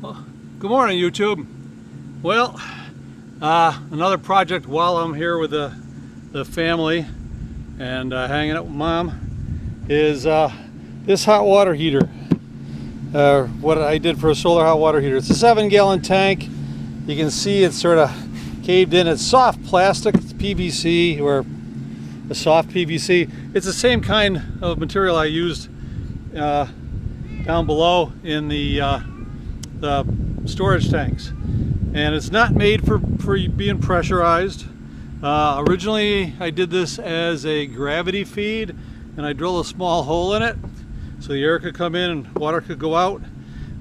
Well, good morning, YouTube. Well, another project while I'm here with the family and hanging out with Mom is this hot water heater. What I did for a solar hot water heater. It's a 7-gallon tank. You can see it's sort of caved in. It's soft plastic. It's PVC, or a soft PVC. It's the same kind of material I used down below in the storage tanks, and it's not made for being pressurized. Originally I did this as a gravity feed, and I drilled a small hole in it so the air could come in and water could go out.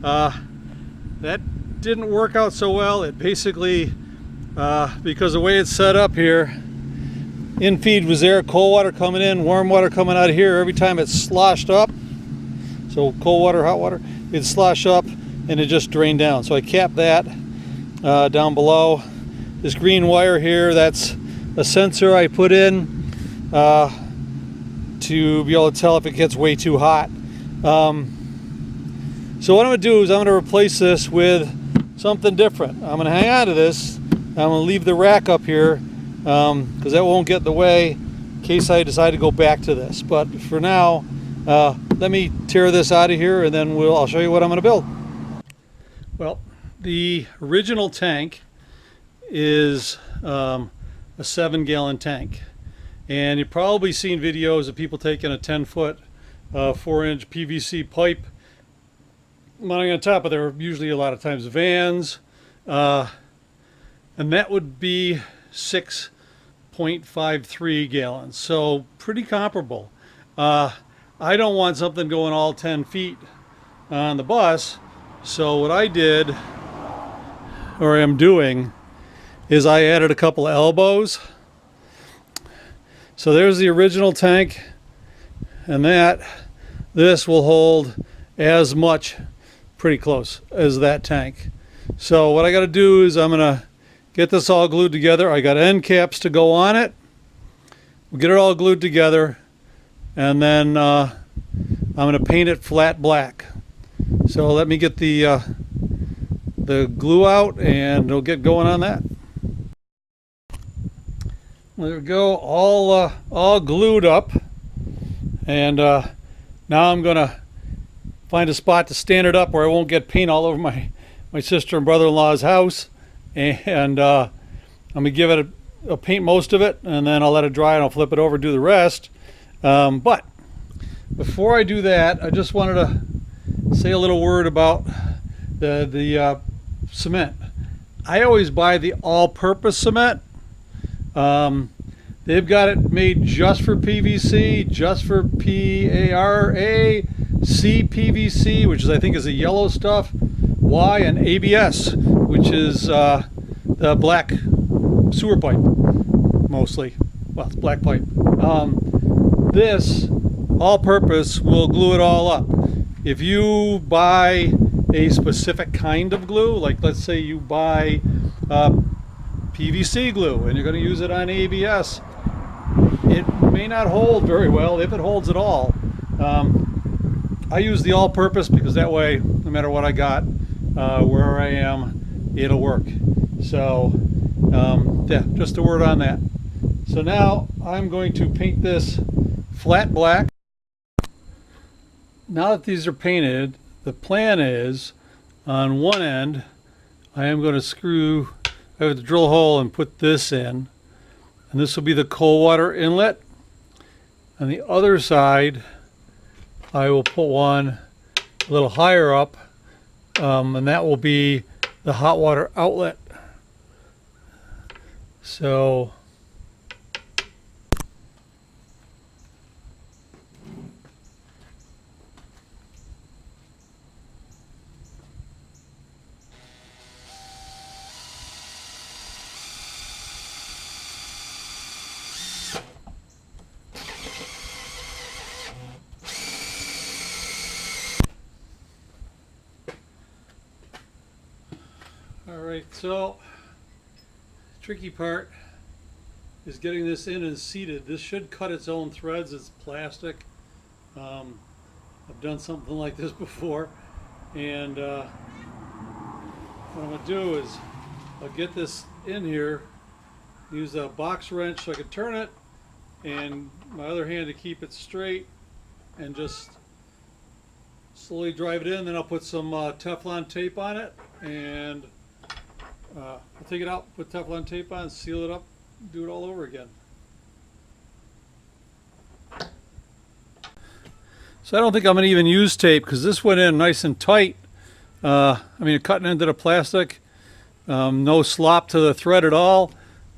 That didn't work out so well. It basically, because the way it's set up here, in feed was there, cold water coming in, warm water coming out of here. Every time it sloshed up, so cold water, hot water, it'd slosh up and it just drained down. So I capped that down below. This green wire here, that's a sensor I put in to be able to tell if it gets way too hot. So what I'm going to do is I'm going to replace this with something different. I'm going to hang on to this. I'm going to leave the rack up here because that won't get in the way in case I decide to go back to this. But for now, let me tear this out of here and then I'll show you what I'm going to build. Well, the original tank is a 7-gallon tank, and you've probably seen videos of people taking a 10-foot 4-inch PVC pipe, mounting on top of there, usually a lot of times vans, and that would be 6.53 gallons, so pretty comparable. I don't want something going all 10 feet on the bus. So what I did, or am doing, is I added a couple of elbows. So there's the original tank, and this will hold as much, pretty close, as that tank. So what I got to do is I'm going to get this all glued together. I got end caps to go on it. We'll get it all glued together, and then I'm going to paint it flat black. So let me get the glue out and we'll get going on that. There we go, all glued up, and now I'm gonna find a spot to stand it up where I won't get paint all over my sister and brother-in-law's house, and I'm gonna give it a paint most of it, and then I'll let it dry and I'll flip it over and do the rest. But before I do that, I just wanted to say a little word about the cement. I always buy the all-purpose cement. They've got it made just for PVC, just for PARA, CPVC, which is, I think, is the yellow stuff, Y, and ABS, which is the black sewer pipe, mostly. Well, it's black pipe. This all-purpose will glue it all up. If you buy a specific kind of glue, like let's say you buy PVC glue and you're going to use it on ABS, it may not hold very well, if it holds at all. I use the all-purpose because that way, no matter what I got, where I am, it'll work. So, yeah, just a word on that. So now I'm going to paint this flat black. Now that these are painted, the plan is on one end I am going to I have to drill a hole and put this in, and this will be the cold water inlet. On the other side I will put one a little higher up, and that will be the hot water outlet. So Alright, so the tricky part is getting this in and seated. This should cut its own threads. It's plastic. I've done something like this before, and what I'm going to do is I'll get this in here, use a box wrench so I can turn it, and my other hand to keep it straight, and just slowly drive it in. Then I'll put some Teflon tape on it, and I'll take it out, put Teflon tape on, seal it up, do it all over again. So I don't think I'm going to even use tape because this went in nice and tight. I mean, cutting into the plastic, no slop to the thread at all.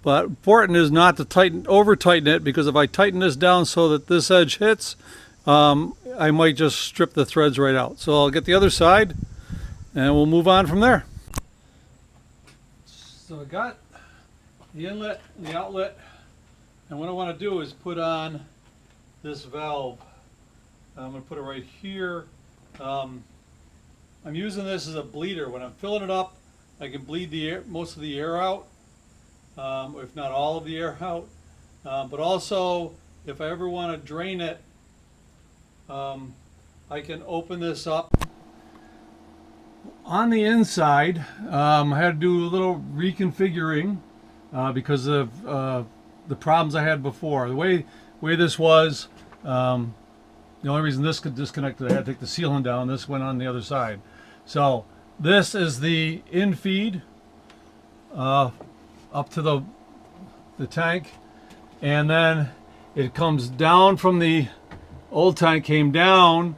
But important is not to over tighten it, because if I tighten this down so that this edge hits, I might just strip the threads right out. So I'll get the other side and we'll move on from there. So I got the inlet and the outlet, and what I want to do is put on this valve. I'm going to put it right here. I'm using this as a bleeder. When I'm filling it up, I can bleed the air, most of the air out, if not all of the air out. But also, if I ever want to drain it, I can open this up. On the inside, I had to do a little reconfiguring because of the problems I had before. The way this was, the only reason this could disconnect is I had to take the sealant down. This went on the other side. So this is the in-feed up to the tank, and then it comes down from the old tank, came down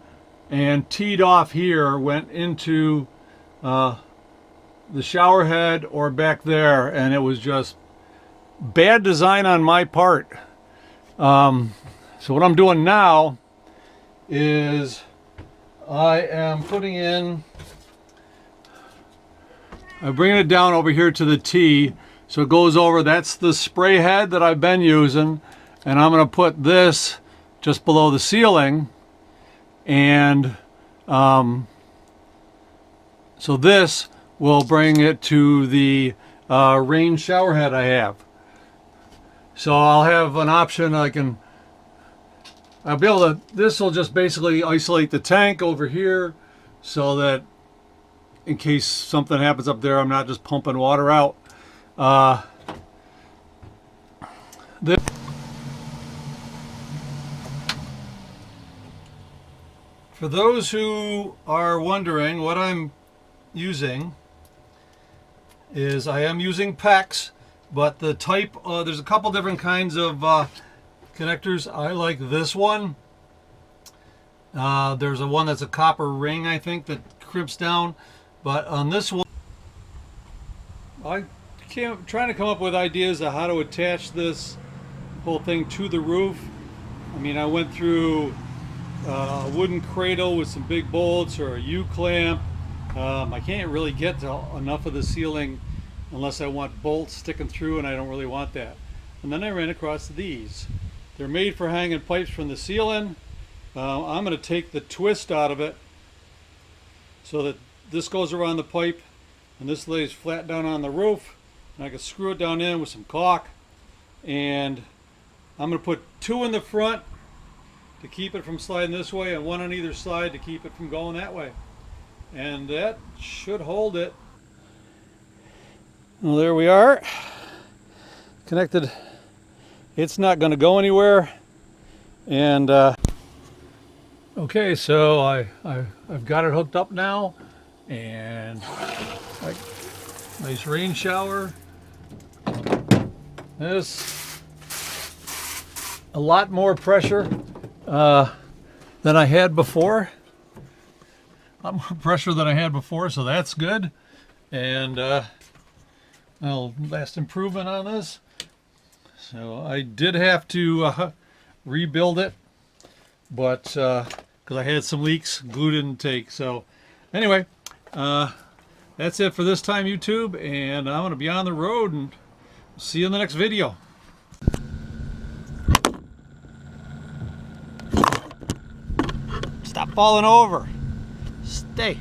and teed off here, went into the shower head or back there, and it was just bad design on my part. So what I'm doing now is I am putting in, I'm bringing it down over here to the T, so it goes over. That's the spray head that I've been using, and I'm going to put this just below the ceiling, and so this will bring it to the rain shower head I have. So I'll have an option. I'll be able to, this will just basically isolate the tank over here so that in case something happens up there, I'm not just pumping water out. For those who are wondering, what I'm using is I am using PEX, but the type, there's a couple different kinds of connectors. I like this one. There's a one that's a copper ring, I think, that crimps down. But on this one, I'm trying to come up with ideas of how to attach this whole thing to the roof. I mean, I went through a wooden cradle with some big bolts, or a U-clamp. I can't really get to enough of the ceiling unless I want bolts sticking through, and I don't really want that. And then I ran across these. They're made for hanging pipes from the ceiling. I'm going to take the twist out of it so that this goes around the pipe and this lays flat down on the roof, and I can screw it down in with some caulk. And I'm going to put two in the front to keep it from sliding this way, and one on either side to keep it from going that way. And that should hold it. Well, there we are, connected. It's not going to go anywhere. And okay, so I've got it hooked up now, and nice rain shower. This a lot more pressure than I had before. A lot more pressure than I had before, so that's good. And last improvement on this. So I did have to rebuild it, but because I had some leaks, glue didn't take. So anyway, that's it for this time, YouTube, and I'm going to be on the road, and see you in the next video. Stop falling over. Stay.